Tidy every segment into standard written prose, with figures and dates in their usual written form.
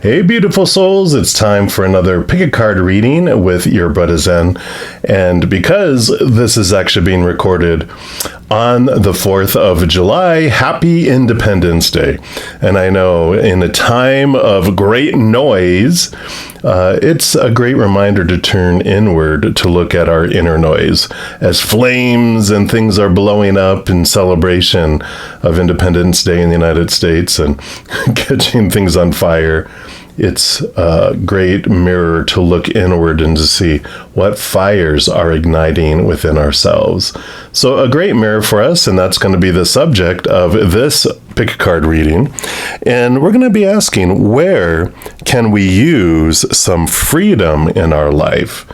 Hey, beautiful souls, it's time for another pick a card reading with your bruddaZen. And because this is actually being recorded on the 4th of July, happy Independence Day. And I know in a time of great noise, it's a great reminder to turn inward to look at our inner noise. As flames and things are blowing up in celebration of Independence Day in the United States and catching things on fire, it's a great mirror to look inward and to see what fires are igniting within ourselves. So a great mirror for us, and that's going to be the subject of this pick a card reading. And we're going to be asking, where can we use some freedom in our life?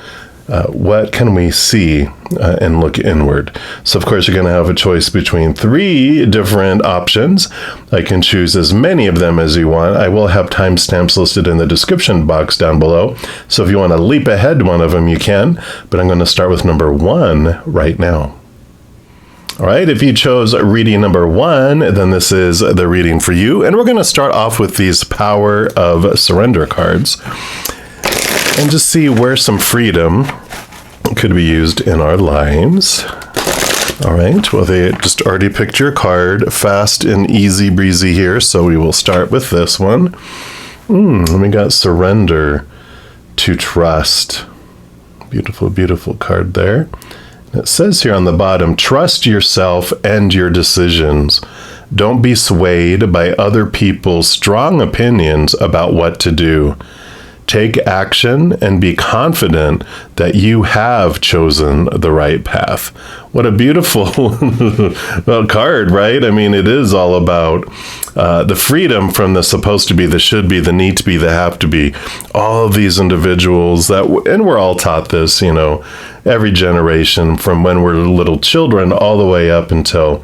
What can we see and look inward? So, of course, you're going to have a choice between 3 different options. I can choose as many of them as you want. I will have timestamps listed in the description box down below. So if you want to leap ahead one of them, you can. But I'm going to start with number 1 right now. All right, if you chose reading number 1, then this is the reading for you. And we're going to start off with these Power of Surrender cards and just see where some freedom could be used in our lives. All right, well, they just already picked your card, fast and easy breezy here, so we will start with this one. We got Surrender to Trust. Beautiful, beautiful card there. It says here on the bottom, trust yourself and your decisions. Don't be swayed by other people's strong opinions about what to do. Take action and be confident that you have chosen the right path. What a beautiful card, right? I mean, it is all about the freedom from the supposed to be, the should be, the need to be, the have to be. All of these individuals and we're all taught this, every generation from when we're little children all the way up until,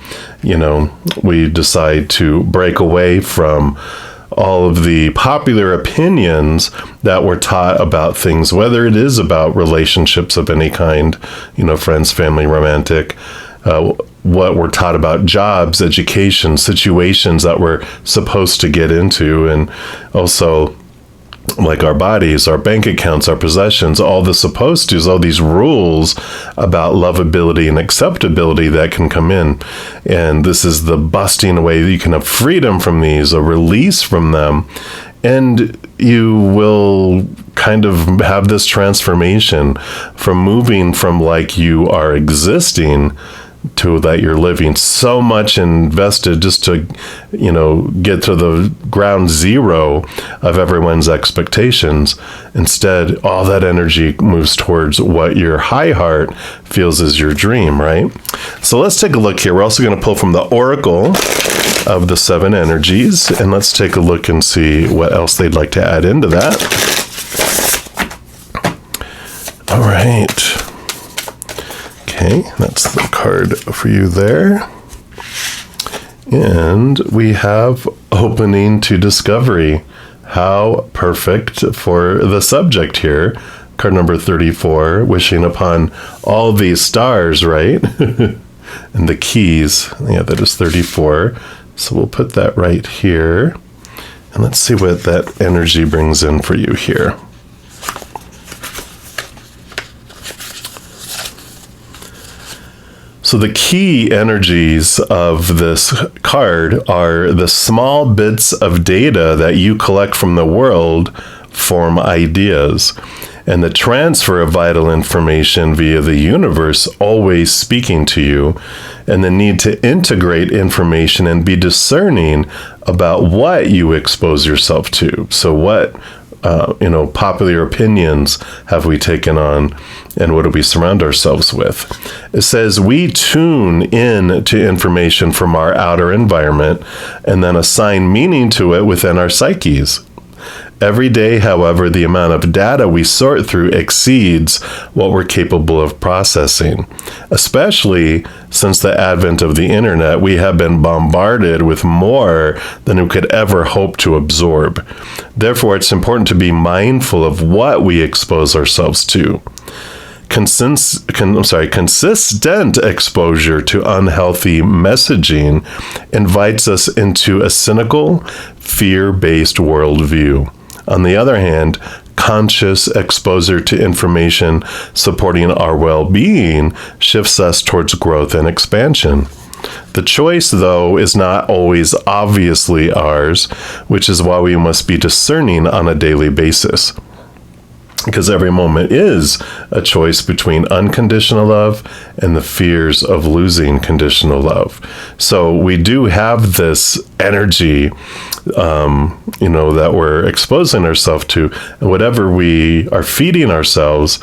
we decide to break away from all of the popular opinions that we're taught about things, whether it is about relationships of any kind, friends, family, romantic, what we're taught about jobs, education, situations that we're supposed to get into, and also like our bodies, our bank accounts, our possessions, all the supposed tos, all these rules about lovability and acceptability that can come in. And this is the busting away. You can have freedom from these, a release from them, and you will kind of have this transformation from moving from like you are existing to that you're living, so much invested just to, get to the ground zero of everyone's expectations. Instead, all that energy moves towards what your high heart feels is your dream, right? So let's take a look here. We're also going to pull from the Oracle of the 7 energies, and let's take a look and see what else they'd like to add into that. All right. Okay, that's the card for you there. And we have Opening to Discovery. How perfect for the subject here. Card number 34, wishing upon all these stars, right? And the keys, that is 34. So we'll put that right here. And let's see what that energy brings in for you here. So the key energies of this card are the small bits of data that you collect from the world form ideas, and the transfer of vital information via the universe always speaking to you, and the need to integrate information and be discerning about what you expose yourself to. So what popular opinions have we taken on, and what do we surround ourselves with? It says we tune in to information from our outer environment and then assign meaning to it within our psyches. Every day, however, the amount of data we sort through exceeds what we're capable of processing. Especially since the advent of the internet, we have been bombarded with more than we could ever hope to absorb. Therefore, it's important to be mindful of what we expose ourselves to. Consistent exposure to unhealthy messaging invites us into a cynical, fear-based worldview. On the other hand, conscious exposure to information supporting our well-being shifts us towards growth and expansion. The choice, though, is not always obviously ours, which is why we must be discerning on a daily basis. Because every moment is a choice between unconditional love and the fears of losing conditional love. So we do have this energy, that we're exposing ourselves to. And whatever we are feeding ourselves,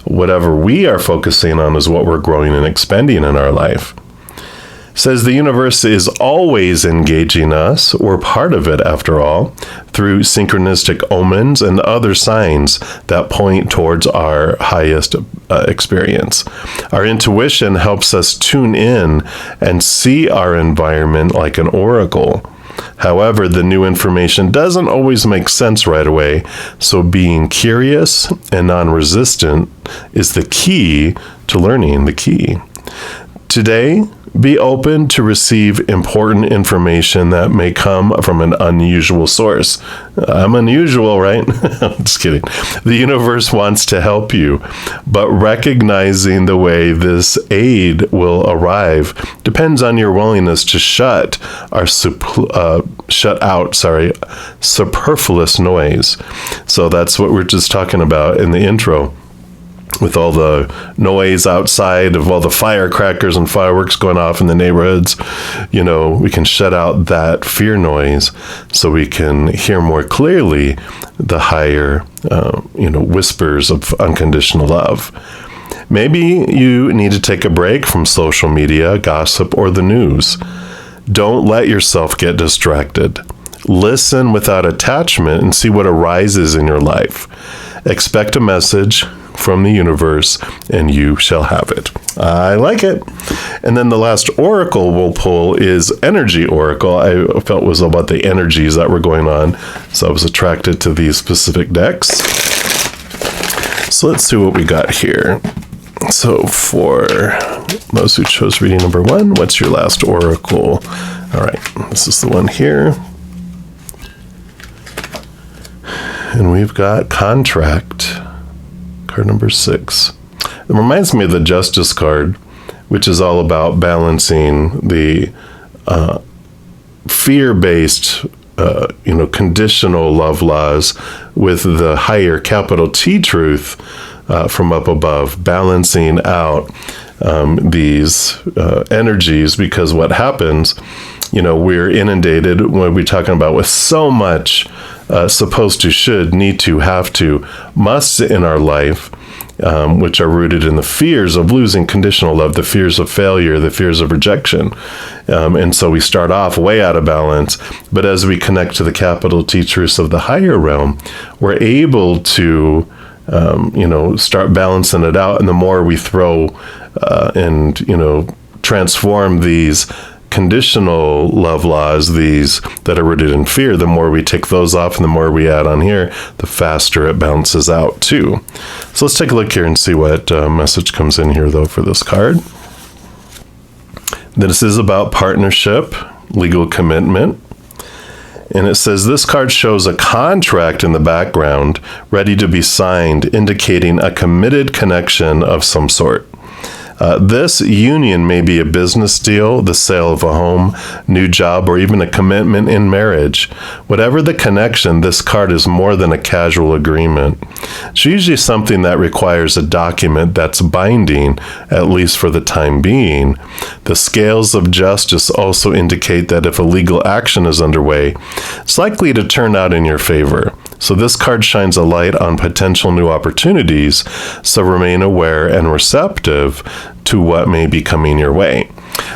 whatever we are focusing on is what we're growing and expanding in our life. Says the universe is always engaging us, we're part of it after all, through synchronistic omens and other signs that point towards our highest experience. Our intuition helps us tune in and see our environment like an oracle. However, the new information doesn't always make sense right away, so being curious and non-resistant is the key to learning the key. Today, be open to receive important information that may come from an unusual source. I'm unusual, right? I'm just kidding. The universe wants to help you, but recognizing the way this aid will arrive depends on your willingness to shut out superfluous noise. So that's what we're just talking about in the intro. With all the noise outside of all the firecrackers and fireworks going off in the neighborhoods, we can shut out that fear noise so we can hear more clearly the higher, whispers of unconditional love. Maybe you need to take a break from social media, gossip, or the news. Don't let yourself get distracted. Listen without attachment and see what arises in your life. Expect a message from the universe, and you shall have it. I like it. And then the last oracle we'll pull is Energy Oracle. I felt was about the energies that were going on, so I was attracted to these specific decks. So let's see what we got here. So for those who chose reading number 1, what's your last oracle? All right, this is the one here. And we've got Contract. Card number 6. It reminds me of the Justice card, which is all about balancing the fear-based, conditional love laws with the higher capital T truth from up above, balancing out these energies, because what happens, we're inundated when we're talking about with so much supposed to, should, need to, have to, must in our life, which are rooted in the fears of losing conditional love, the fears of failure, the fears of rejection. And so we start off way out of balance. But as we connect to the capital T truths of the higher realm, we're able to, start balancing it out. And the more we throw and transform these conditional love laws, these that are rooted in fear, the more we take those off and the more we add on here, the faster it balances out too. So let's take a look here and see what message comes in here though for this card. This is about partnership, legal commitment. And it says this card shows a contract in the background ready to be signed, indicating a committed connection of some sort. This union may be a business deal, the sale of a home, new job, or even a commitment in marriage. Whatever the connection, this card is more than a casual agreement. It's usually something that requires a document that's binding, at least for the time being. The scales of justice also indicate that if a legal action is underway, it's likely to turn out in your favor. So this card shines a light on potential new opportunities, so remain aware and receptive to what may be coming your way.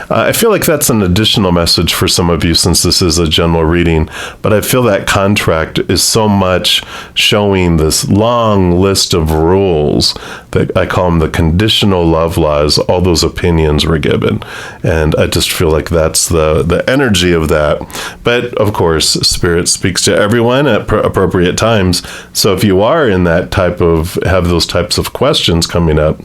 I feel like that's an additional message for some of you since this is a general reading, but I feel that contract is so much showing this long list of rules that I call them the conditional love laws. All those opinions were given, and I just feel like that's the energy of that. But of course, Spirit speaks to everyone at appropriate times. So if you are in that have those types of questions coming up,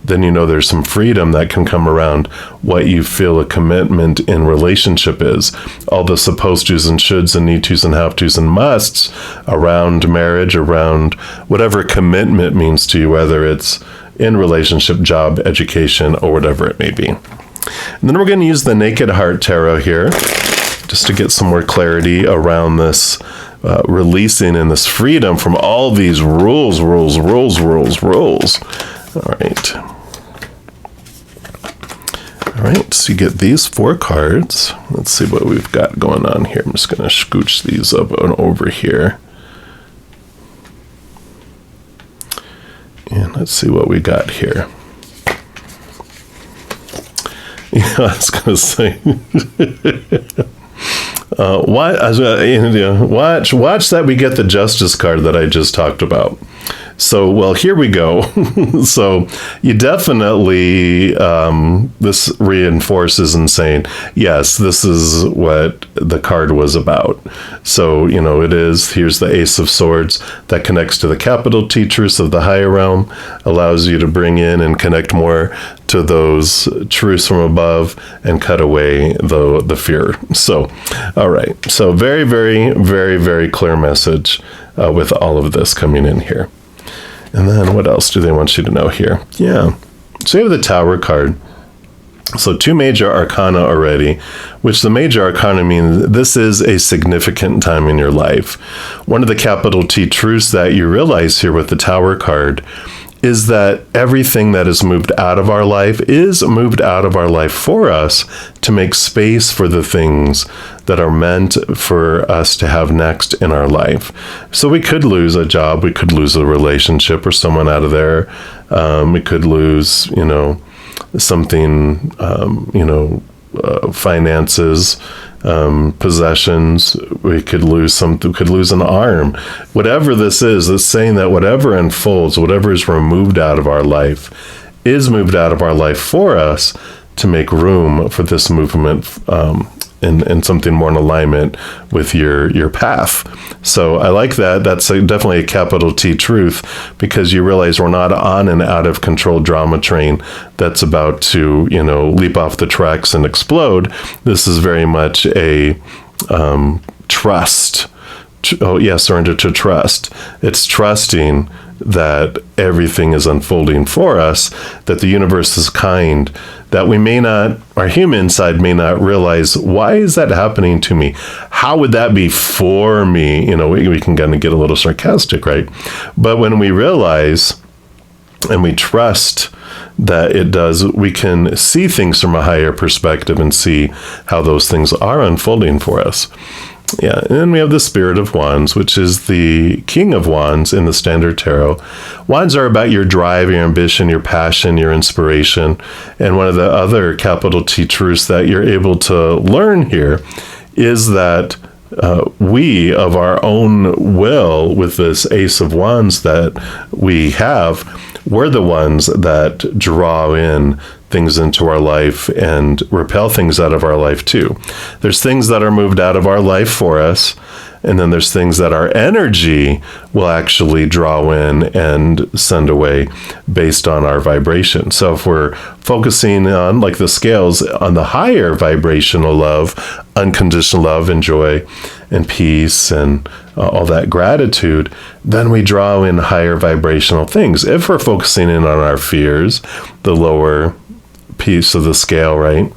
then you know there's some freedom that can come around what you feel a commitment in relationship is. All the supposed to's and shoulds and need to's and have to's and musts around marriage, around whatever commitment means to you, whether it's in relationship, job, education, or whatever it may be. And then we're going to use the Naked Heart Tarot here, just to get some more clarity around this releasing and this freedom from all these rules. All right, so you get these 4 cards. Let's see what we've got going on here. I'm just going to scooch these up and over here. And let's see what we got here. Yeah, I was going to say... watch that we get the Justice card that I just talked about. So, well, here we go. So you definitely, this reinforces and saying, yes, this is what the card was about. So, it is, here's the Ace of Swords that connects to the capital T truths of the higher realm, allows you to bring in and connect more to those truths from above and cut away the fear. So, all right. So very, very, very, very clear message with all of this coming in here. And then what else do they want you to know here? Yeah. So you have the Tower card. So 2 major arcana already, which the major arcana means this is a significant time in your life. One of the capital T truths that you realize here with the Tower card is that everything that is moved out of our life is moved out of our life for us to make space for the things that are meant for us to have next in our life. So we could lose a job, we could lose a relationship or someone out of there. We could lose, something, finances, possessions. We could lose something. We could lose an arm. Whatever this is, it's saying that whatever unfolds, whatever is removed out of our life, is moved out of our life for us to make room for this movement and something more in alignment with your path. So I like that. That's definitely a capital T truth, because you realize we're not on an out of control drama train that's about to, leap off the tracks and explode. This is very much a trust. Surrender to trust. It's trusting that everything is unfolding for us, that the universe is kind, that we may not, our human side may not realize, why is that happening to me? How would that be for me? We can kind of get a little sarcastic, right? But when we realize and we trust that it does, we can see things from a higher perspective and see how those things are unfolding for us. Yeah, and then we have the Spirit of Wands, which is the King of Wands in the Standard Tarot. Wands are about your drive, your ambition, your passion, your inspiration. And one of the other capital T truths that you're able to learn here is that we, of our own will, with this Ace of Wands that we have, we're the ones that draw in things into our life and repel things out of our life too. There's things that are moved out of our life for us, and then there's things that our energy will actually draw in and send away based on our vibration. So if we're focusing on, like the scales, on the higher vibrational love, unconditional love and joy and peace and all that gratitude, then we draw in higher vibrational things. If we're focusing in on our fears, the lower piece of the scale, right,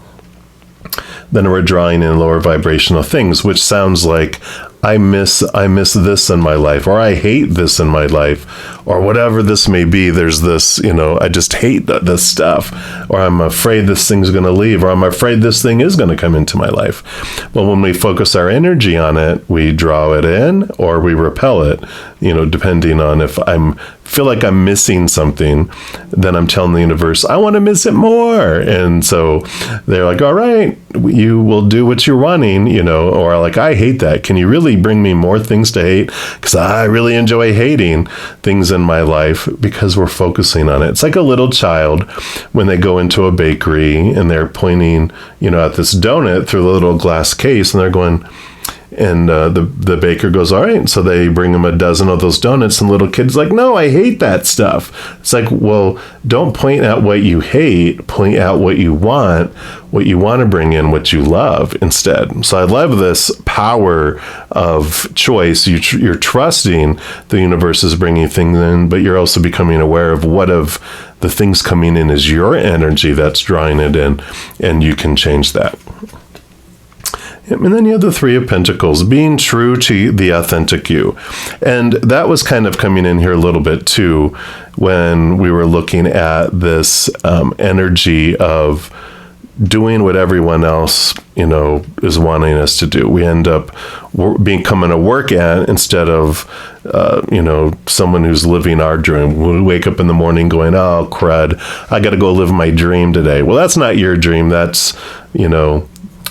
then we're drawing in lower vibrational things, which sounds like I miss this in my life, or I hate this in my life, or whatever this may be. There's this, I just hate this stuff, or I'm afraid this thing's going to leave, or I'm afraid this thing is going to come into my life. Well, when we focus our energy on it, we draw it in or we repel it, depending on if feel like I'm missing something, then I'm telling the universe, I want to miss it more. And so they're like, all right, you will do what you're wanting, or like, I hate that. Can you really bring me more things to hate? Because I really enjoy hating things in my life because we're focusing on it. It's like a little child when they go into a bakery and they're pointing, at this donut through the little glass case, and they're going, And the baker goes, all right. So they bring him a dozen of those donuts, and the little kid's like, no, I hate that stuff. It's like, well, don't point out what you hate, point out what you want to bring in, what you love instead. So I love this power of choice. You're trusting the universe is bringing things in, but you're also becoming aware of what of the things coming in is your energy that's drawing it in, and you can change that. And then you have the Three of Pentacles, being true to the authentic you. And that was kind of coming in here a little bit too, when we were looking at this energy of doing what everyone else, is wanting us to do. We end up becoming a work ant instead of, someone who's living our dream. We wake up in the morning going, oh, crud, I got to go live my dream today. Well, that's not your dream. That's,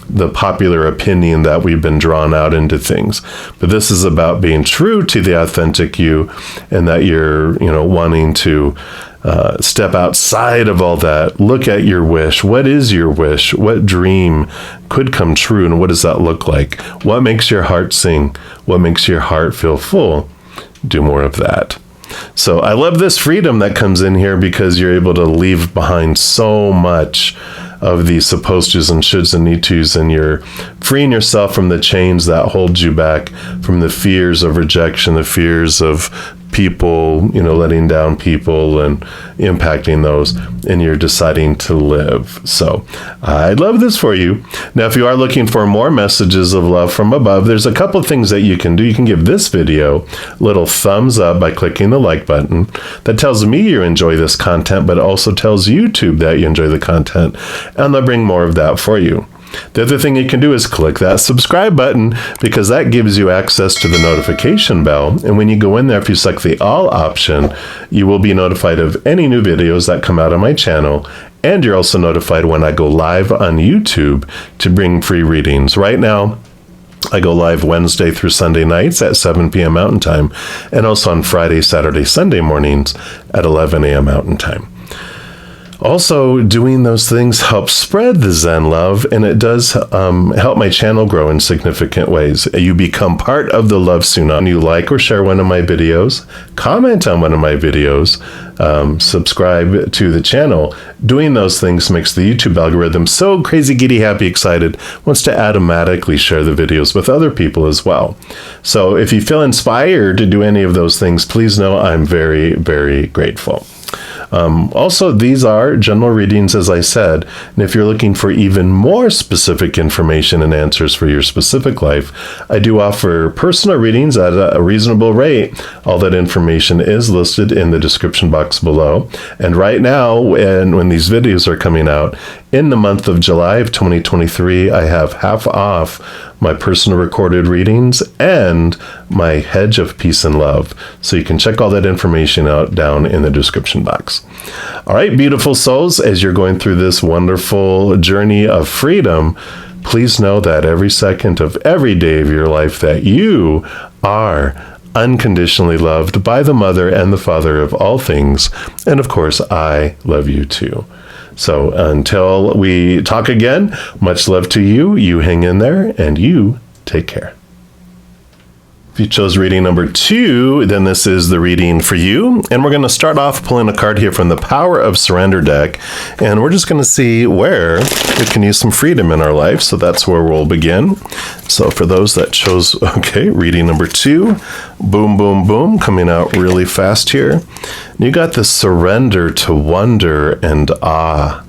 the popular opinion that we've been drawn out into things. But this is about being true to the authentic you, and that you're, wanting to step outside of all that. Look at your wish. What is your wish? What dream could come true? And what does that look like? What makes your heart sing? What makes your heart feel full? Do more of that. So I love this freedom that comes in here, because you're able to leave behind so much of the supposed to's and shoulds and need to's, and you're freeing yourself from the chains that hold you back, from the fears of rejection, the fears of people, letting down people and impacting those, and you're deciding to live. So I love this for you. Now, if you are looking for more messages of love from above, there's a couple of things that you can do. You can give this video a little thumbs up by clicking the like button. That tells me you enjoy this content, but it also tells YouTube that you enjoy the content, and they'll bring more of that for you. The other thing you can do is click that subscribe button, because that gives you access to the notification bell. And when you go in there, if you select the all option, you will be notified of any new videos that come out on my channel. And you're also notified when I go live on YouTube to bring free readings. Right now, I go live Wednesday through Sunday nights at 7 p.m. Mountain Time, and also on Friday, Saturday, Sunday mornings at 11 a.m. Mountain Time. Also, doing those things helps spread the Zen love, and it does help my channel grow in significant ways. You become part of the love tsunami. You like or share one of my videos, comment on one of my videos, subscribe to the channel. Doing those things makes the YouTube algorithm so crazy, giddy, happy, excited, wants to automatically share the videos with other people as well. So if you feel inspired to do any of those things, please know I'm very, very grateful. Also, these are general readings, as I said, and if you're looking for even more specific information and answers for your specific life, I do offer personal readings at a reasonable rate. All that information is listed in the description box below. And right now, when these videos are coming out, in the month of July of 2023, I have half off my personal recorded readings and my Hedge of Peace and Love. So you can check all that information out down in the description box. All right, beautiful souls, as you're going through this wonderful journey of freedom, please know that every second of every day of your life that you are unconditionally loved by the Mother and the Father of all things. And of course, I love you too. So until we talk again, much love to you. You hang in there, and you take care. If you chose reading number 2, then this is the reading for you. And we're going to start off pulling a card here from the Power of Surrender deck. And we're just going to see where we can use some freedom in our life. So that's where we'll begin. So for those that chose, reading number 2, boom, boom, boom, coming out really fast here. You got the surrender to wonder and awe.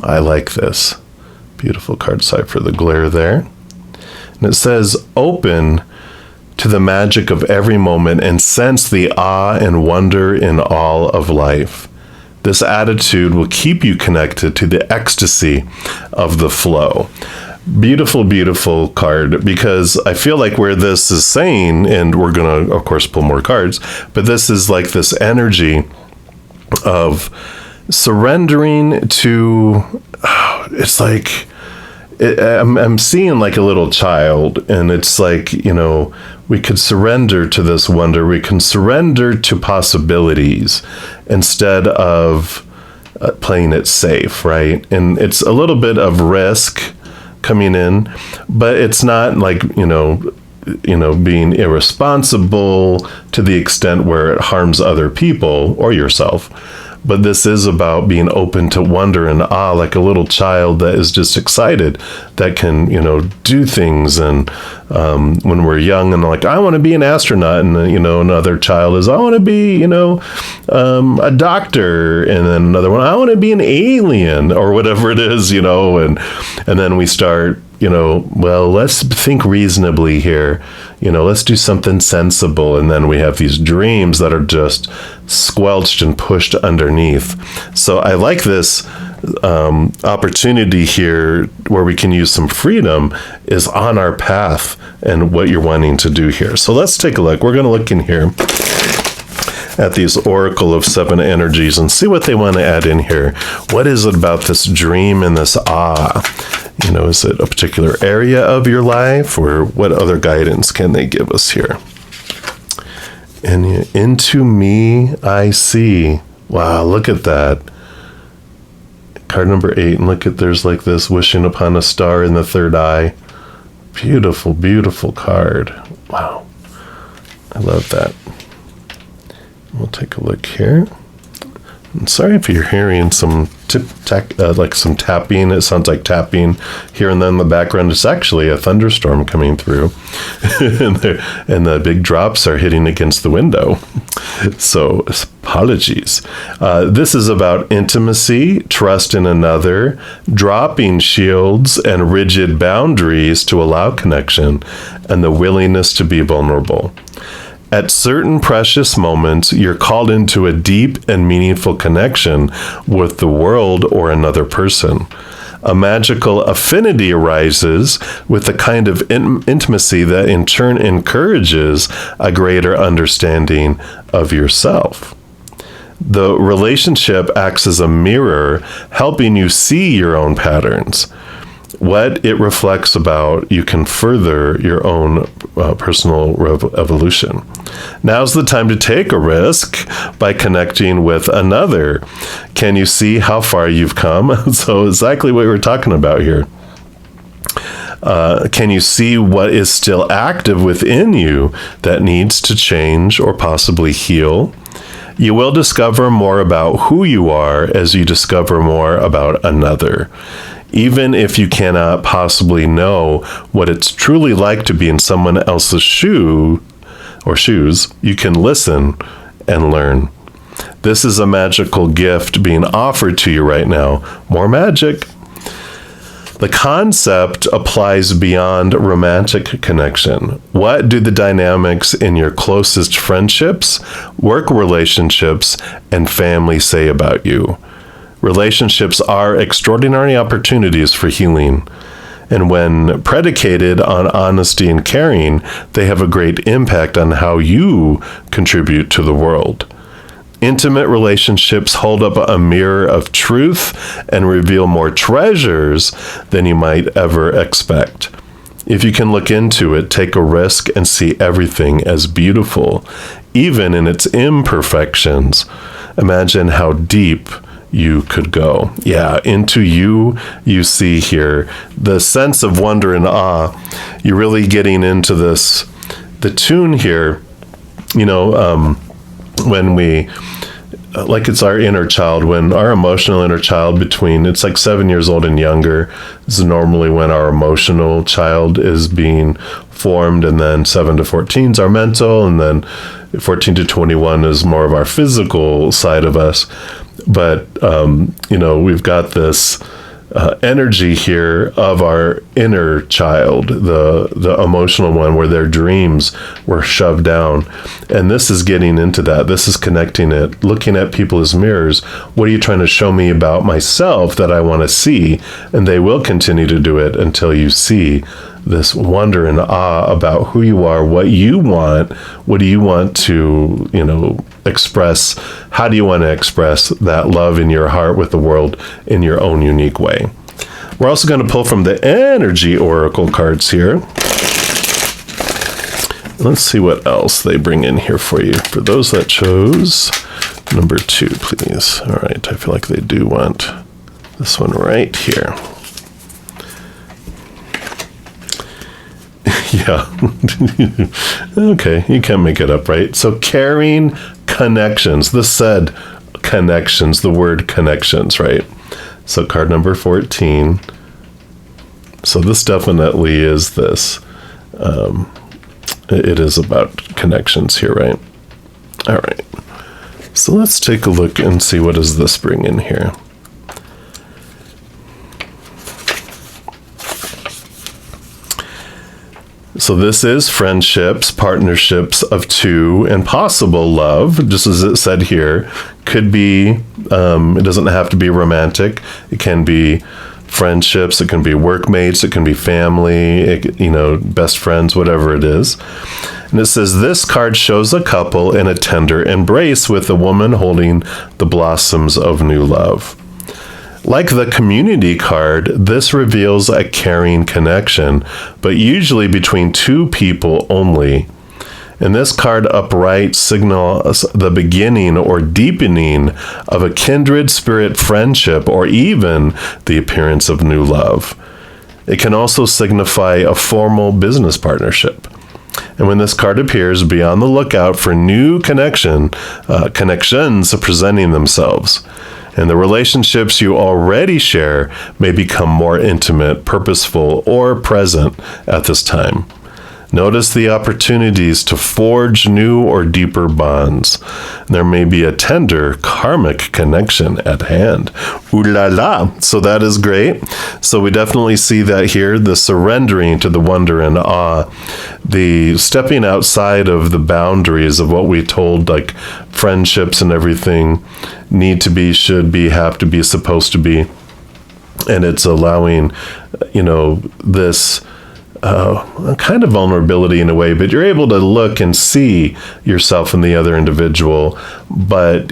I like this. Beautiful card side for the glare there. And it says, open to the magic of every moment and sense the awe and wonder in all of life. This attitude will keep you connected to the ecstasy of the flow. Beautiful, beautiful card, because I feel like where this is saying, and we're going to, of course, pull more cards, but this is like this energy of surrendering to, it's like, I'm seeing like a little child, and it's like, we could surrender to this wonder. We can surrender to possibilities instead of playing it safe, right? And it's a little bit of risk coming in, but it's not like, being irresponsible to the extent where it harms other people or yourself. But this is about being open to wonder and awe, like a little child that is just excited, that can, do things. And when we're young and like, I want to be an astronaut. And, another child is, I want to be, a doctor. And then another one, I want to be an alien or whatever it is, and then we start, well, let's think reasonably here. Let's do something sensible. And then we have these dreams that are just squelched and pushed underneath. So I like this opportunity here where we can use some freedom is on our path and what you're wanting to do here. So let's take a look. We're going to look in here at these Oracle of 7 energies and see what they want to add in here. What is it about this dream and this awe? Is it a particular area of your life, or what other guidance can they give us here? And into me I see. Wow, look at that. Card number 8, and look at, there's like this wishing upon a star in the third eye. Beautiful, beautiful card. Wow, I love that. We'll take a look here. I'm sorry if you're hearing some like some tapping. It sounds like tapping here and then in the background. It's actually a thunderstorm coming through, and the big drops are hitting against the window. So apologies. This is about intimacy, trust in another, dropping shields and rigid boundaries to allow connection, and the willingness to be vulnerable. At certain precious moments, you're called into a deep and meaningful connection with the world or another person. A magical affinity arises with the kind of intimacy that in turn encourages a greater understanding of yourself. The relationship acts as a mirror, helping you see your own patterns. What it reflects about, you can further your own personal evolution. Now's the time to take a risk by connecting with another. Can you see how far you've come? So exactly what we're talking about here. Can you see what is still active within you that needs to change or possibly heal? You will discover more about who you are as you discover more about another. Even if you cannot possibly know what it's truly like to be in someone else's shoes, you can listen and learn. This is a magical gift being offered to you right now. More magic. The concept applies beyond romantic connection. What do the dynamics in your closest friendships, work relationships, and family say about you? Relationships are extraordinary opportunities for healing, and when predicated on honesty and caring, they have a great impact on how you contribute to the world. Intimate relationships hold up a mirror of truth and reveal more treasures than you might ever expect. If you can look into it, take a risk, and see everything as beautiful, even in its imperfections. Imagine how deep you could go. Yeah, into you see here the sense of wonder and awe. You're really getting into this, the tune here, when we, like it's our inner child, when our emotional inner child it's like 7 years old and younger is normally when our emotional child is being formed, and then 7 to 14 is our mental, and then 14 to 21 is more of our physical side of us. But, we've got this energy here of our inner child, the emotional one, where their dreams were shoved down. And this is getting into that. This is connecting it, looking at people as mirrors. What are you trying to show me about myself that I want to see? And they will continue to do it until you see this wonder and awe about who you are, what you want, what do you want to, express, how do you want to express that love in your heart with the world in your own unique way. We're also going to pull from the energy oracle cards here. Let's see what else they bring in here for you. For those that chose number 2, please. All right, I feel like they do want this one right here. Yeah. Okay, you can't make it up, right? So caring connections, the said connections, the word connections, right? So card number 14. So this definitely is this. It is about connections here, right? All right. So let's take a look and see what does this bring in here. So this is friendships, partnerships of two, and possible love, just as it said here. Could be, it doesn't have to be romantic. It can be friendships, it can be workmates, it can be family, best friends, whatever it is. And it says, this card shows a couple in a tender embrace with a woman holding the blossoms of new love. Like the community card, this reveals a caring connection, but usually between two people only. And this card upright signals the beginning or deepening of a kindred spirit friendship, or even the appearance of new love. It can also signify a formal business partnership. And when this card appears, be on the lookout for new connections presenting themselves. And the relationships you already share may become more intimate, purposeful, or present at this time. Notice the opportunities to forge new or deeper bonds. There may be a tender karmic connection at hand. Ooh la la. So that is great. So we definitely see that here, the surrendering to the wonder and awe, the stepping outside of the boundaries of what we told, like friendships and everything need to be, should be, have to be, supposed to be. And it's allowing, this kind of vulnerability in a way, but you're able to look and see yourself in the other individual, but,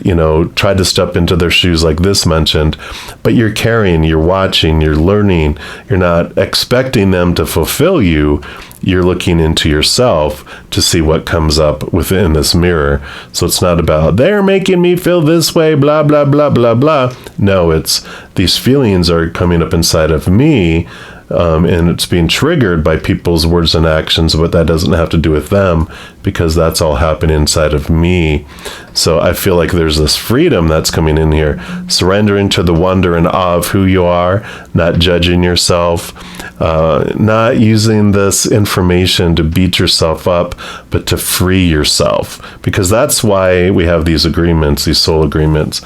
try to step into their shoes like this mentioned, but you're caring, you're watching, you're learning, you're not expecting them to fulfill you. You're looking into yourself to see what comes up within this mirror. So it's not about, they're making me feel this way, blah, blah, blah, blah, blah. No, it's these feelings are coming up inside of me, and it's being triggered by people's words and actions, but that doesn't have to do with them, because that's all happening inside of me. So I feel like there's this freedom that's coming in here, surrendering to the wonder and awe of who you are, not judging yourself, not using this information to beat yourself up, but to free yourself, because that's why we have these agreements, these soul agreements,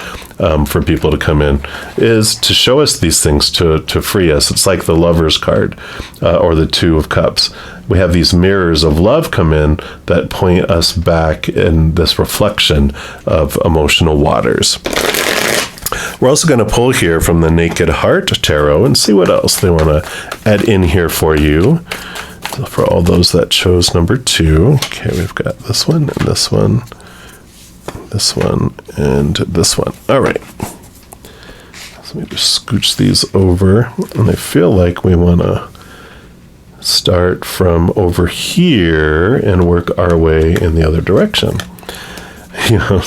for people to come in, is to show us these things, to free us. It's like the Lover's card, or the Two of Cups. We have these mirrors of love come in that point us back in this reflection of emotional waters. We're also going to pull here from the Naked Heart Tarot and see what else they want to add in here for you. So for all those that chose number 2, okay, we've got this one and this one, this one, and this one. All right. So let me just scooch these over, and I feel like we want to start from over here and work our way in the other direction.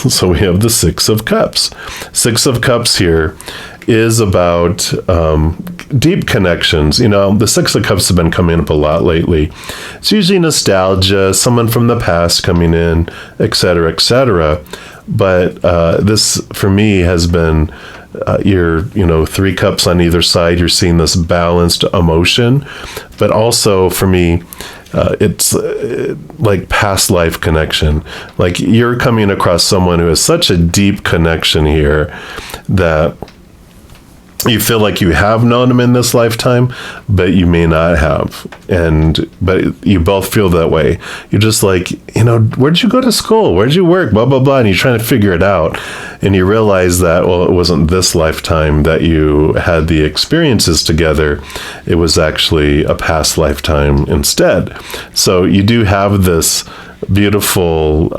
So we have the Six of Cups. Six of Cups here is about deep connections. The Six of Cups have been coming up a lot lately. It's usually nostalgia, someone from the past coming in, etc., etc. But this, for me, has been your 3 cups on either side. You're seeing this balanced emotion, but also for me, it's like past life connection. Like you're coming across someone who has such a deep connection here that you feel like you have known them in this lifetime, but you may not have. But you both feel that way. You're just like, where'd you go to school? Where'd you work? Blah, blah, blah. And you're trying to figure it out. And you realize that, well, it wasn't this lifetime that you had the experiences together. It was actually a past lifetime instead. So you do have this beautiful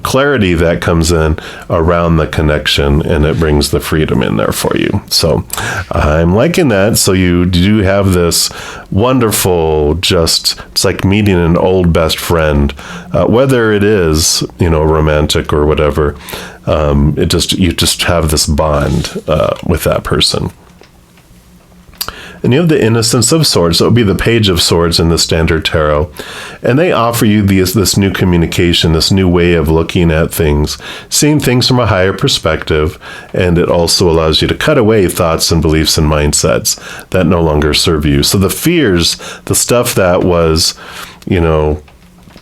clarity that comes in around the connection, and it brings the freedom in there for you. So I'm liking that. So you do have this wonderful, it's like meeting an old best friend, whether it is, romantic or whatever. You just have this bond with that person. and you have the Innocence of Swords. That would be the Page of Swords in the Standard Tarot. And they offer you this new communication, this new way of looking at things, seeing things from a higher perspective, and it also allows you to cut away thoughts and beliefs and mindsets that no longer serve you. So the fears, the stuff that was,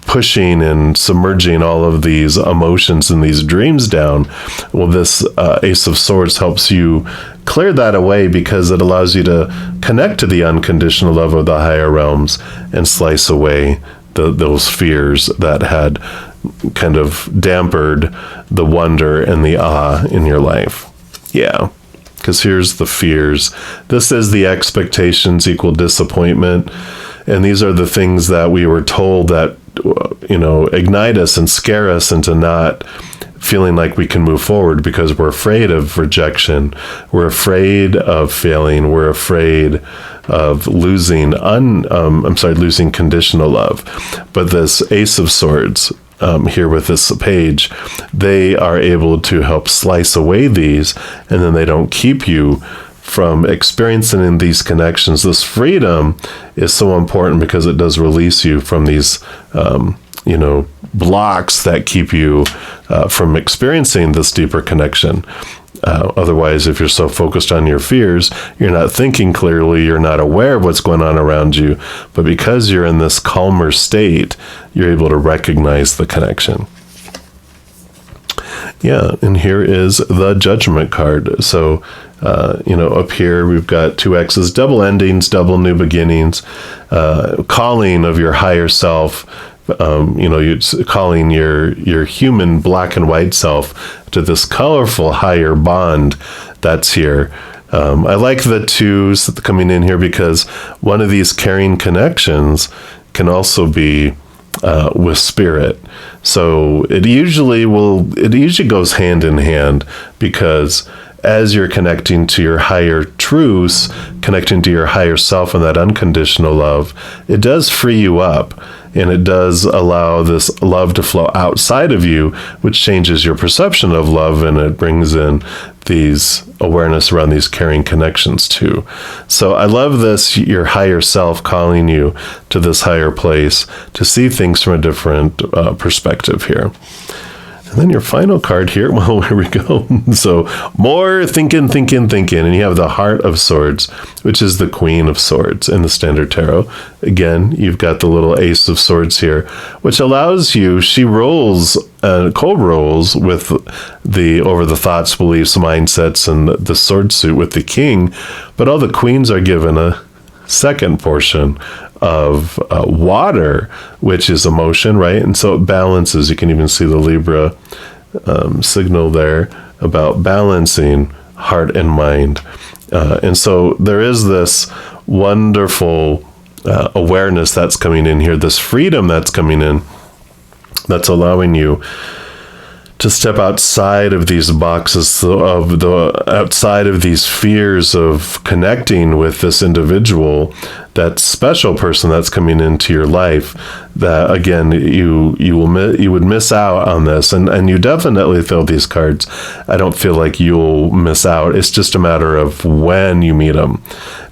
pushing and submerging all of these emotions and these dreams down, well, this Ace of Swords helps you clear that away, because it allows you to connect to the unconditional love of the higher realms and slice away those fears that had kind of dampered the wonder and the awe in your life. Yeah, because here's the fears. This is the expectations equal disappointment. And these are the things that we were told that, ignite us and scare us into not feeling like we can move forward, because we're afraid of rejection. We're afraid of failing. We're afraid of losing conditional love. But this Ace of Swords, here with this page, they are able to help slice away these, and then they don't keep you from experiencing these connections. This freedom is so important because it does release you from these, blocks that keep you from experiencing this deeper connection. Otherwise, if you're so focused on your fears, you're not thinking clearly, you're not aware of what's going on around you. But because you're in this calmer state, you're able to recognize the connection. Yeah, and here is the Judgment card. So, up here we've got 2 X's, double endings, double new beginnings, calling of your higher self. You're calling your human black and white self to this colorful higher bond that's here. I like the 2s coming in here, because one of these caring connections can also be with spirit. So it usually goes hand in hand, because as you're connecting to your higher truths, connecting to your higher self and that unconditional love, it does free you up, and it does allow this love to flow outside of you, which changes your perception of love, and it brings in these awareness around these caring connections too. So I love this, your higher self calling you to this higher place to see things from a different perspective here. And then your final card here, well, here we go. So more thinking. And you have the Heart of Swords, which is the Queen of Swords in the Standard Tarot. Again, you've got the little Ace of Swords here, which allows you, she rolls, co-rolls with over the thoughts, beliefs, mindsets, and the sword suit with the King. But all the queens are given a second portion of water, which is emotion, right? And so it balances. You can even see the Libra signal there about balancing heart and mind. And so there is this wonderful awareness that's coming in here, this freedom that's coming in, that's allowing you to step outside of these boxes, outside of these fears of connecting with this individual, that special person that's coming into your life. That again, you would miss out on this, and you definitely feel these cards. I don't feel like you'll miss out. It's just a matter of when you meet them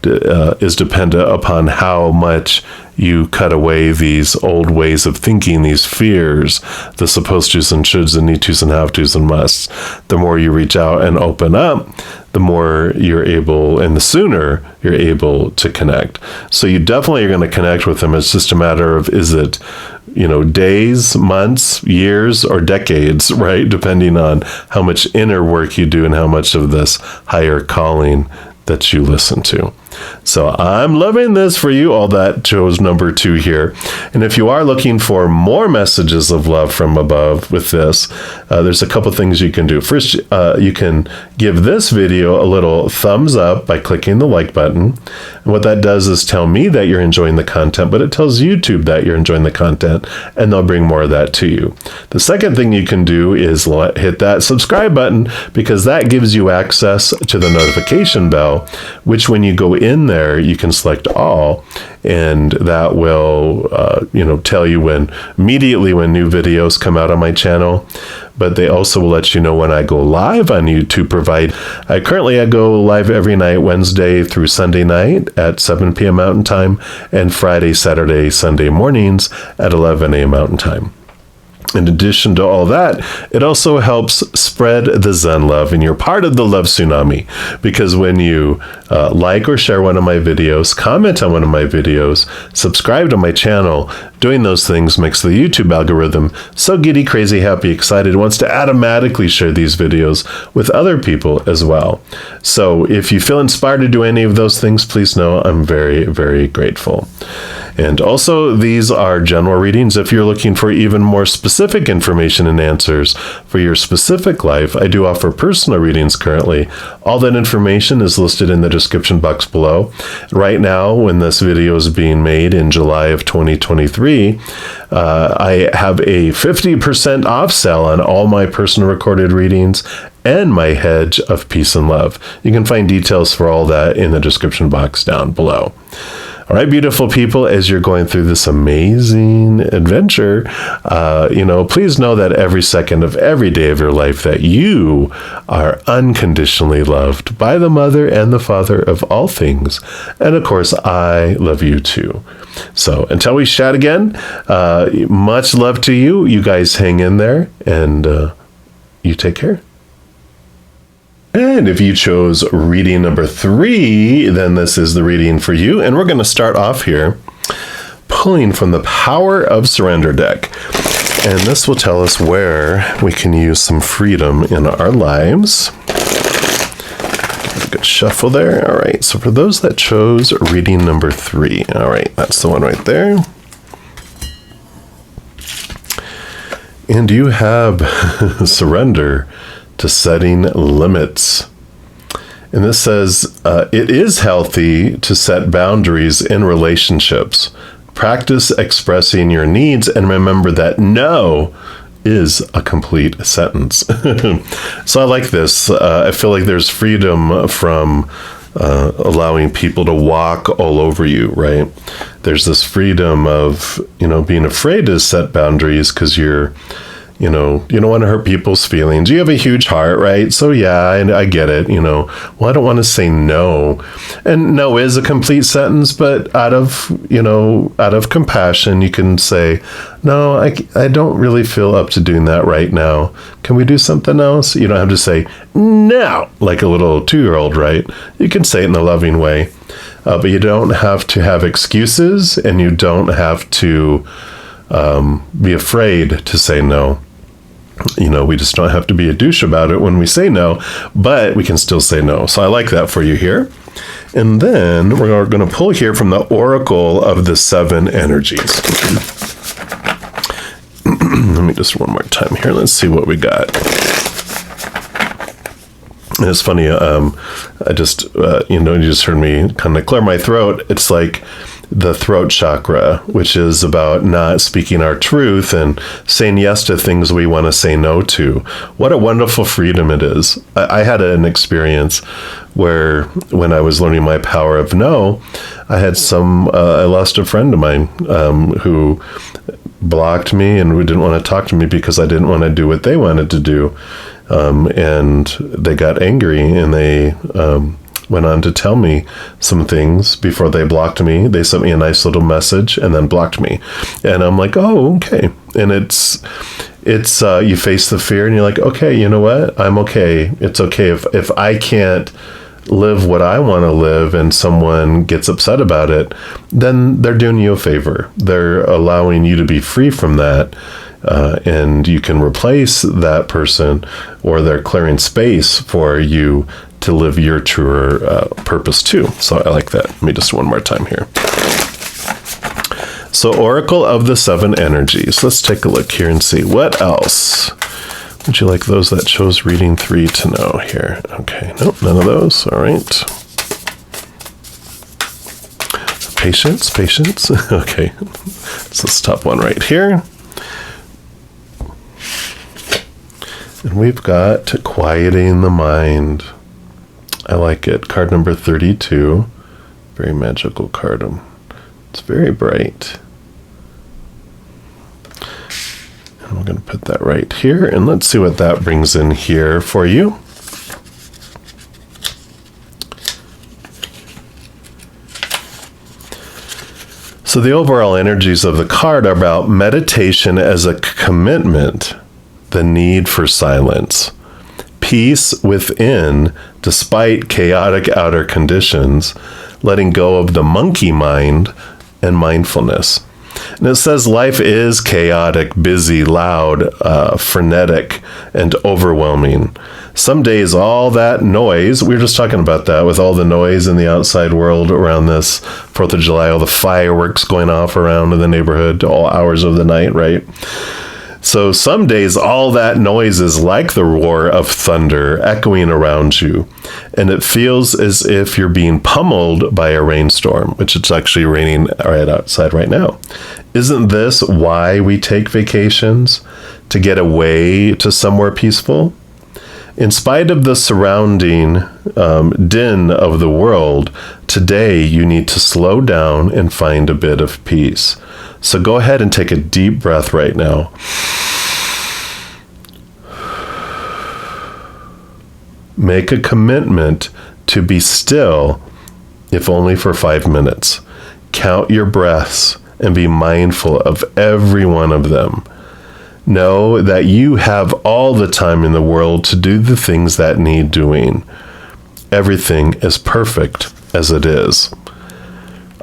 is dependent upon how much you cut away these old ways of thinking, these fears, the supposed to's and shoulds and need to's and have to's and musts. The more you reach out and open up, the more you're able, and the sooner you're able to connect. So you definitely are going to connect with them. It's just a matter of, is it, days, months, years, or decades, right? Depending on how much inner work you do and how much of this higher calling that you listen to. So I'm loving this for you, all that chose number 2 here. And if you are looking for more messages of love from above with this, there's a couple things you can do. First, you can give this video a little thumbs up by clicking the like button. And what that does is tell me that you're enjoying the content, but it tells YouTube that you're enjoying the content, and they'll bring more of that to you. The second thing you can do is hit that subscribe button, because that gives you access to the notification bell, which when you go in there, you can select all, and that will, tell you immediately when new videos come out on my channel. But they also will let you know when I go live on YouTube. Currently I go live every night, Wednesday through Sunday night at 7 p.m. Mountain Time, and Friday, Saturday, Sunday mornings at 11 a.m. Mountain Time. In addition to all that, it also helps spread the Zen love, and you're part of the love tsunami, because when you like or share one of my videos, comment on one of my videos, subscribe to my channel, doing those things makes the YouTube algorithm so giddy, crazy, happy, excited, wants to automatically share these videos with other people as well. So if you feel inspired to do any of those things, please know I'm very, very grateful. And also, these are general readings. If you're looking for even more specific information and answers for your specific life, I do offer personal readings currently. All that information is listed in the description box below. Right now, when this video is being made in July of 2023, I have a 50% off sale on all my personal recorded readings and my Hedge of Peace and Love. You can find details for all that in the description box down below. All right, beautiful people, as you're going through this amazing adventure, please know that every second of every day of your life that you are unconditionally loved by the Mother and the Father of all things. And of course, I love you too. So until we chat again, much love to you. You guys hang in there, and you take care. And if you chose reading number 3, then this is the reading for you. And we're going to start off here pulling from the Power of Surrender deck. And this will tell us where we can use some freedom in our lives. Give a good shuffle there. All right. So for those that chose reading number 3, all right, that's the one right there. And you have surrender to setting limits. And this says, it is healthy to set boundaries in relationships. Practice expressing your needs, and remember that no is a complete sentence. So I like this. I feel like there's freedom from allowing people to walk all over you, right? There's this freedom of, being afraid to set boundaries because you don't want to hurt people's feelings. You have a huge heart, right? So yeah, I get it. Well, I don't want to say no. And no is a complete sentence, but out of compassion, you can say, no, I don't really feel up to doing that right now. Can we do something else? You don't have to say no, like a little 2-year-old, right? You can say it in a loving way, but you don't have to have excuses, and you don't have to be afraid to say no. We just don't have to be a douche about it when we say no, but we can still say no. So I like that for you here. And then we're going to pull here from the Oracle of the 7 Energies. Let me just one more time here. Let's see what we got. And it's funny, I just, you just heard me kind of clear my throat. It's like the throat chakra, which is about not speaking our truth and saying yes to things we want to say no to. What a wonderful freedom it is. I had an experience where when I was learning my power of no, I lost a friend of mine who blocked me and who didn't want to talk to me because I didn't want to do what they wanted to do. And they got angry, and they went on to tell me some things before they blocked me. They sent me a nice little message and then blocked me. And I'm like, oh, okay. And it's you face the fear, and you're like, okay, you know what? I'm okay. It's okay if I can't live what I want to live and someone gets upset about it, then they're doing you a favor. They're allowing you to be free from that. And you can replace that person, or they're clearing space for you to live your truer purpose too. So I like that. Let me just one more time here. So Oracle of the 7 Energies. Let's take a look here and see what else would you like those that chose reading 3 to know here. Okay, nope, none of those. All right. Patience. Okay, so let's top one right here. And we've got quieting the mind. I like it. Card number 32. Very magical card. It's very bright. And we're going to put that right here. And let's see what that brings in here for you. So the overall energies of the card are about meditation as a commitment, the need for silence, peace within despite chaotic outer conditions, letting go of the monkey mind, and mindfulness. And it says life is chaotic, busy, loud, frenetic, and overwhelming. Some days all that noise, we were just talking about that, with all the noise in the outside world around this 4th of July, all the fireworks going off around in the neighborhood, all hours of the night, right? So some days all that noise is like the roar of thunder echoing around you, and it feels as if you're being pummeled by a rainstorm, which it's actually raining right outside right now. Isn't this why we take vacations? To get away to somewhere peaceful? In spite of the surrounding din of the world, today you need to slow down and find a bit of peace. So go ahead and take a deep breath right now. Make a commitment to be still, if only for 5 minutes. Count your breaths and be mindful of every one of them. Know that you have all the time in the world to do the things that need doing. Everything is perfect as it is.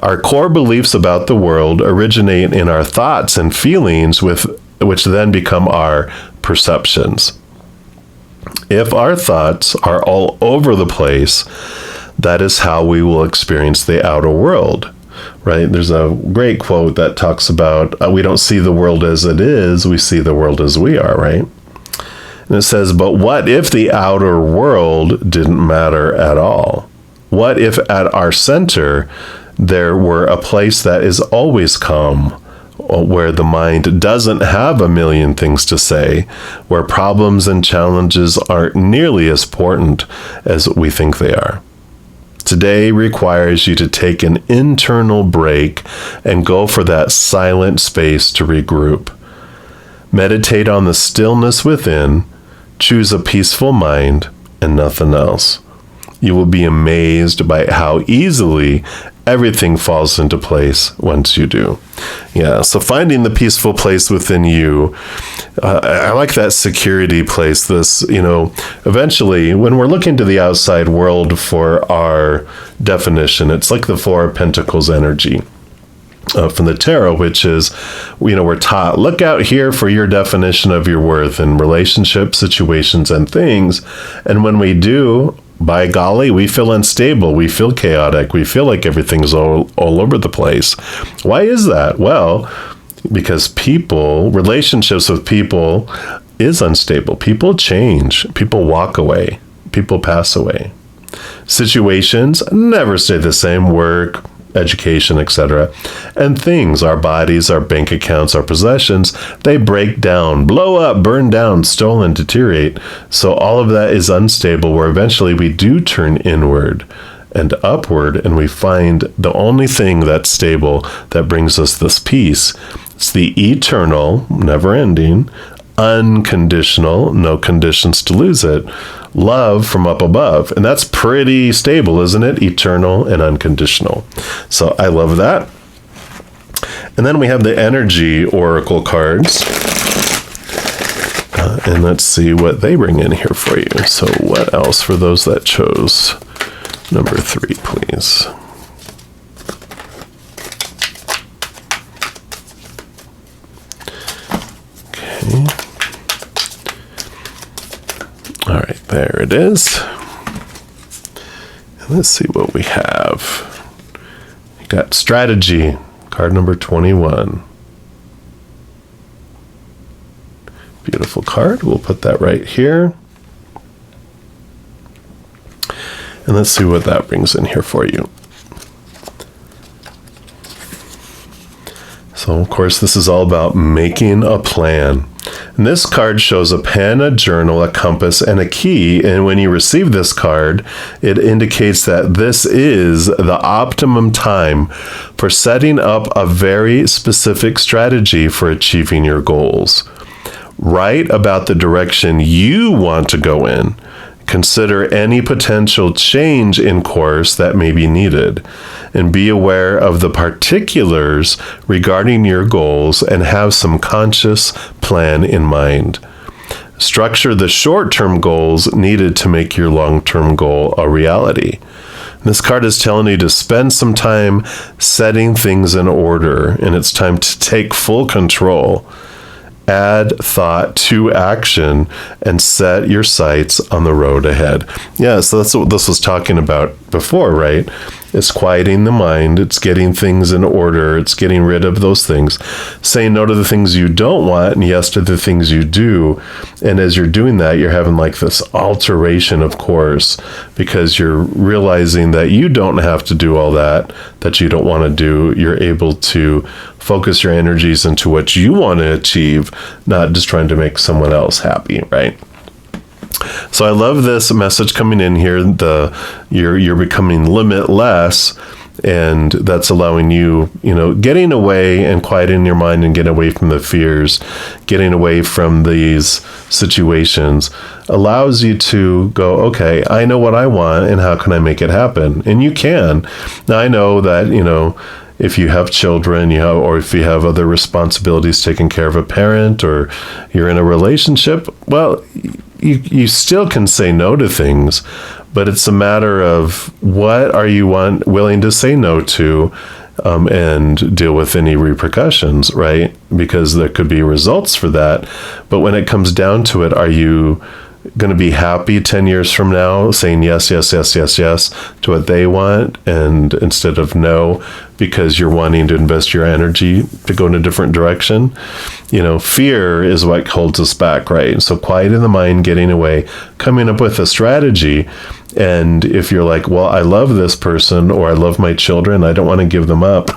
Our core beliefs about the world originate in our thoughts and feelings, which then become our perceptions. If our thoughts are all over the place, that is how we will experience the outer world, right? There's a great quote that talks about, we don't see the world as it is, we see the world as we are, right? And it says, but what if the outer world didn't matter at all? What if at our center there were a place that is always calm, where the mind doesn't have a million things to say, where problems and challenges aren't nearly as important as we think they are? Today requires you to take an internal break and go for that silent space to regroup. Meditate on the stillness within, choose a peaceful mind, and nothing else. You will be amazed by how easily everything falls into place once you do. Yeah, so finding the peaceful place within you, I like that security place. This, eventually, when we're looking to the outside world for our definition, it's like the Four of Pentacles energy from the tarot, which is, we're taught, look out here for your definition of your worth in relationships, situations, and things. And when we do, by golly, we feel unstable, we feel chaotic, we feel like everything's all over the place. Why is that? Well, because relationships with people is unstable. People change, people walk away, people pass away. Situations never stay the same, work, education, etc. And things, our bodies, our bank accounts, our possessions, they break down, blow up, burn down, stolen, deteriorate. So all of that is unstable, where eventually we do turn inward and upward, and we find the only thing that's stable that brings us this peace. It's the eternal, never-ending, unconditional, no conditions to lose it, love from up above. And that's pretty stable, isn't it? Eternal and unconditional. So I love that. And then we have the energy oracle cards. And let's see what they bring in here for you. So what else for those that chose number 3, please? Okay. All right, there it is. And let's see what we have. We got strategy, card number 21. Beautiful card. We'll put that right here. And let's see what that brings in here for you. So, of course, this is all about making a plan. And this card shows a pen, a journal, a compass, and a key. And when you receive this card, it indicates that this is the optimum time for setting up a very specific strategy for achieving your goals. Write about the direction you want to go in. Consider any potential change in course that may be needed, and be aware of the particulars regarding your goals and have some conscious plan in mind. Structure the short-term goals needed to make your long-term goal a reality. This card is telling you to spend some time setting things in order, and it's time to take full control. Add thought to action and set your sights on the road ahead. Yeah, so that's what this was talking about before, right? It's quieting the mind. It's getting things in order. It's getting rid of those things. Saying no to the things you don't want and yes to the things you do. And as you're doing that, you're having like this alteration of course, because you're realizing that you don't have to do all that you don't want to do. You're able to focus your energies into what you want to achieve, not just trying to make someone else happy, right? So I love this message coming in here. You're becoming limitless, and that's allowing you, getting away and quieting your mind and getting away from the fears, getting away from these situations allows you to go, okay, I know what I want and how can I make it happen? And you can. Now I know that, if you have children, or if you have other responsibilities, taking care of a parent, or you're in a relationship, well, you still can say no to things, but it's a matter of what are you willing to say no to, and deal with any repercussions, right? Because there could be results for that. But when it comes down to it, are you going to be happy 10 years from now saying yes to what they want, and instead of no, because you're wanting to invest your energy to go in a different direction? Fear is what holds us back, right? So quieting the mind, getting away, coming up with a strategy. And if you're like, well, I love this person, or I love my children, I don't want to give them up.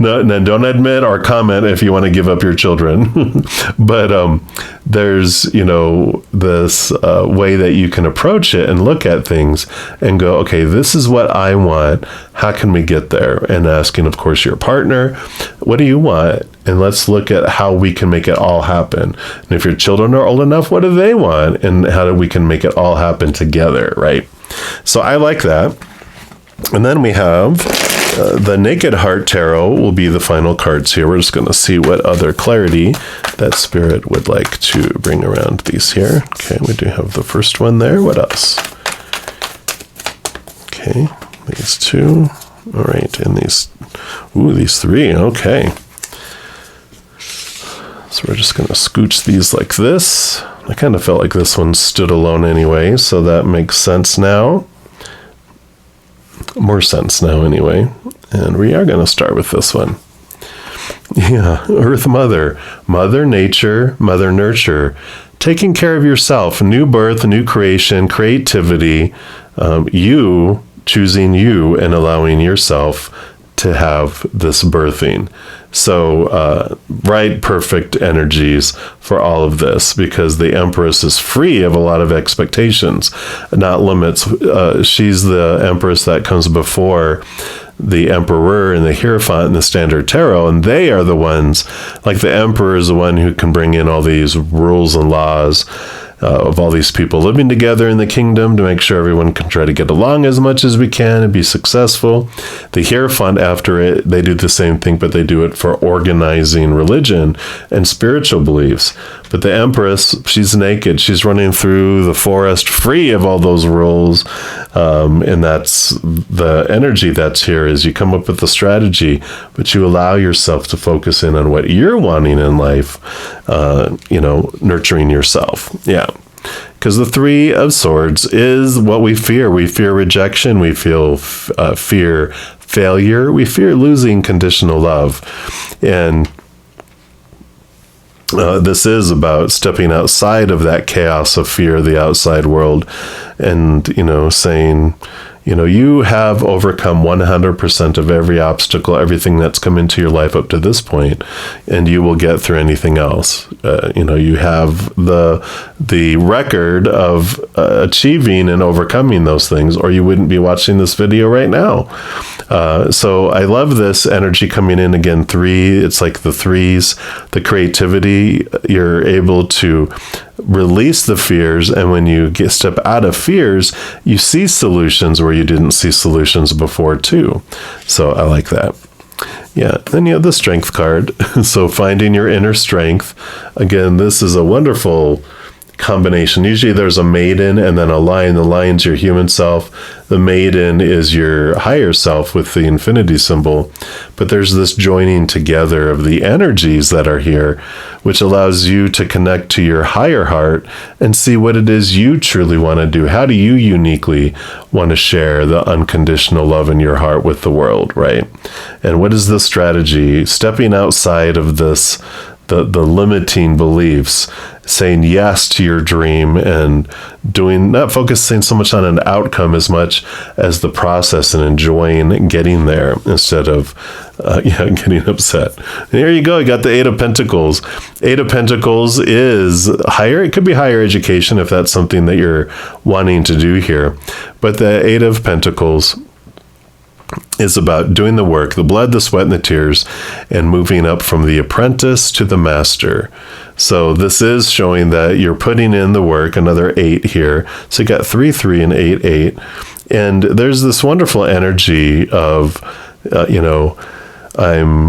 No, then don't admit or comment if you want to give up your children. But there's, this way that you can approach it and look at things and go, okay, this is what I want. How can we get there? And asking, of course, your partner, what do you want? And let's look at how we can make it all happen. And if your children are old enough, what do they want? And how we can make it all happen together, right? So I like that. And then we have the Naked Heart Tarot will be the final cards here. We're just going to see what other clarity that Spirit would like to bring around these here. Okay, we do have the first one there. What else? Okay, these two. All right, and these three. Okay. So we're just going to scooch these like this. I kind of felt like this one stood alone anyway, so that makes sense now. More sense now anyway. And we are going to start with this one. Yeah, Earth Mother, Mother Nature, Mother Nurture, taking care of yourself, new birth, new creation, creativity, you choosing you and allowing yourself to have this birthing. So, right, perfect energies for all of this, because the Empress is free of a lot of expectations, not limits. She's the Empress that comes before the Emperor and the Hierophant and the Standard Tarot, and they are the ones, like the Emperor is the one who can bring in all these rules and laws of all these people living together in the kingdom to make sure everyone can try to get along as much as we can and be successful. The Hierophant, after it, they do the same thing, but they do it for organizing religion and spiritual beliefs. But the Empress, she's naked. She's running through the forest free of all those rules. And that's the energy that's here, is you come up with a strategy, but you allow yourself to focus in on what you're wanting in life, nurturing yourself. Yeah. Because the Three of Swords is what we fear. We fear rejection. We feel fear failure. We fear losing conditional love. And this is about stepping outside of that chaos of fear, the outside world, and, saying, You have overcome 100% of every obstacle, everything that's come into your life up to this point, and you will get through anything else. You have the record of achieving and overcoming those things, or you wouldn't be watching this video right now. So I love this energy coming in again. 3, it's like the threes, the creativity. You're able to release the fears, and when you step out of fears, you see solutions where you didn't see solutions before too. So I like that. Yeah, then you have the strength card. So finding your inner strength. Again, this is a wonderful combination. Usually there's a maiden and then a lion. The lion's your human self. The maiden is your higher self with the infinity symbol. But there's this joining together of the energies that are here, which allows you to connect to your higher heart and see what it is you truly want to do. How do you uniquely want to share the unconditional love in your heart with the world, right? And what is the strategy? Stepping outside of this, the limiting beliefs, saying yes to your dream, and not focusing so much on an outcome as much as the process, and enjoying getting there instead of getting upset. And there you go. You got the 8 of Pentacles. 8 of Pentacles is higher. It could be higher education if that's something that you're wanting to do here. But the 8 of Pentacles is about doing the work, the blood, the sweat, and the tears, and moving up from the apprentice to the master. So this is showing that you're putting in the work. Another 8 here. So you got 3, 3, and 8, 8. And there's this wonderful energy of, I'm,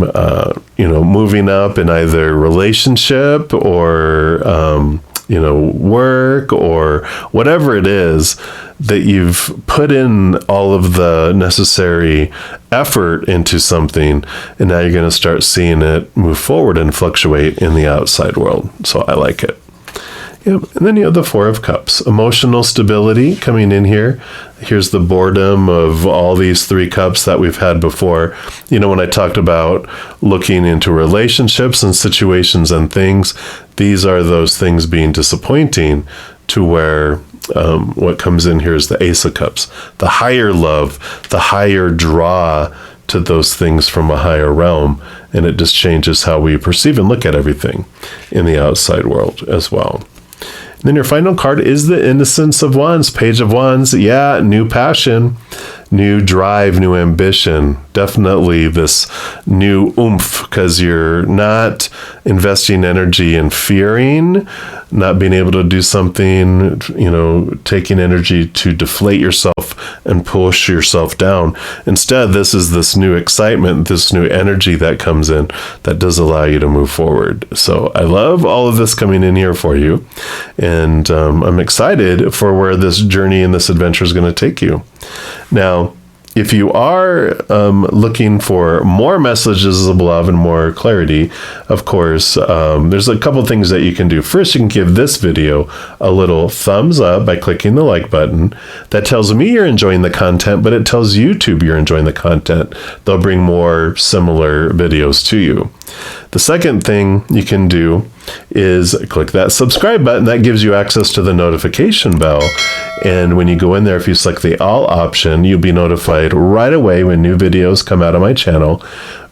moving up in either relationship or, work or whatever it is that you've put in all of the necessary effort into something, and now you're going to start seeing it move forward and fluctuate in the outside world. So I like it. Yep. And then you have the 4 of Cups, emotional stability coming in here. Here's the boredom of all these 3 cups that we've had before. When I talked about looking into relationships and situations and things, these are those things being disappointing, to where what comes in here is the Ace of Cups, the higher love, the higher draw to those things from a higher realm. And it just changes how we perceive and look at everything in the outside world as well. And then your final card is the Innocence of Wands, Page of Wands. Yeah, new passion, new drive, new ambition. Definitely this new oomph, because you're not investing energy in fearing, not being able to do something, taking energy to deflate yourself and push yourself down. Instead, this is this new excitement, this new energy that comes in that does allow you to move forward. So I love all of this coming in here for you. And I'm excited for where this journey and this adventure is going to take you. Now, if you are looking for more messages of love and more clarity, of course, there's a couple things that you can do. First, you can give this video a little thumbs up by clicking the like button. That tells me you're enjoying the content, but it tells YouTube you're enjoying the content. They'll bring more similar videos to you. The second thing you can do is click that subscribe button. That gives you access to the notification bell. And when you go in there, if you select the all option, you'll be notified right away when new videos come out of my channel.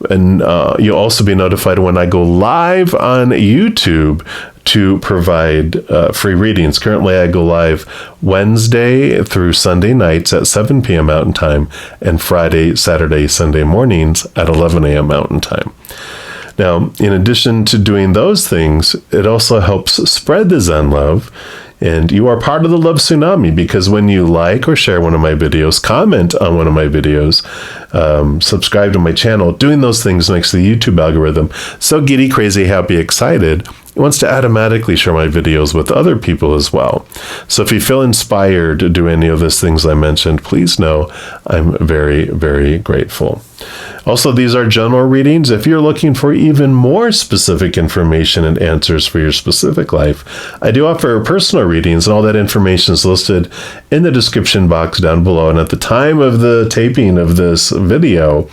And you'll also be notified when I go live on YouTube to provide free readings. Currently, I go live Wednesday through Sunday nights at 7 p.m. Mountain Time, and Friday, Saturday, Sunday mornings at 11 a.m. Mountain Time. Now, in addition to doing those things, it also helps spread the Zen love. And you are part of the love tsunami, because when you like or share one of my videos, comment on one of my videos, subscribe to my channel, doing those things makes the YouTube algorithm so giddy, crazy, happy, excited. It wants to automatically share my videos with other people as well. So if you feel inspired to do any of those things I mentioned, please know I'm very, very grateful. Also, these are general readings. If you're looking for even more specific information and answers for your specific life, I do offer personal readings, and all that information is listed in the description box down below. And at the time of the taping of this video,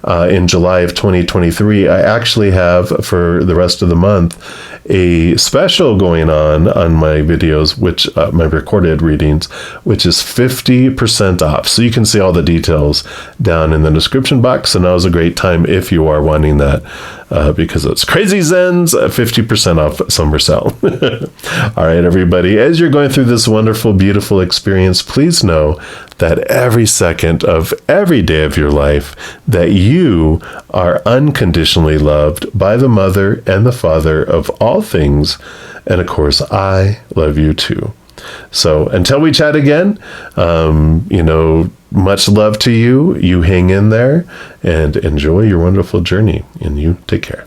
in July of 2023, I actually have, for the rest of the month, a special going on my videos, which my recorded readings, which is 50% off. So you can see all the details down in the description box. And now is a great time if you are wanting that, because it's Crazy Zen's 50% off summer sale. All right, everybody, as you're going through this wonderful, beautiful experience, please know that every second of every day of your life that you are unconditionally loved by the Mother and the Father of all things. And of course, I love you too. So until we chat again, much love to you. You hang in there and enjoy your wonderful journey. And you take care.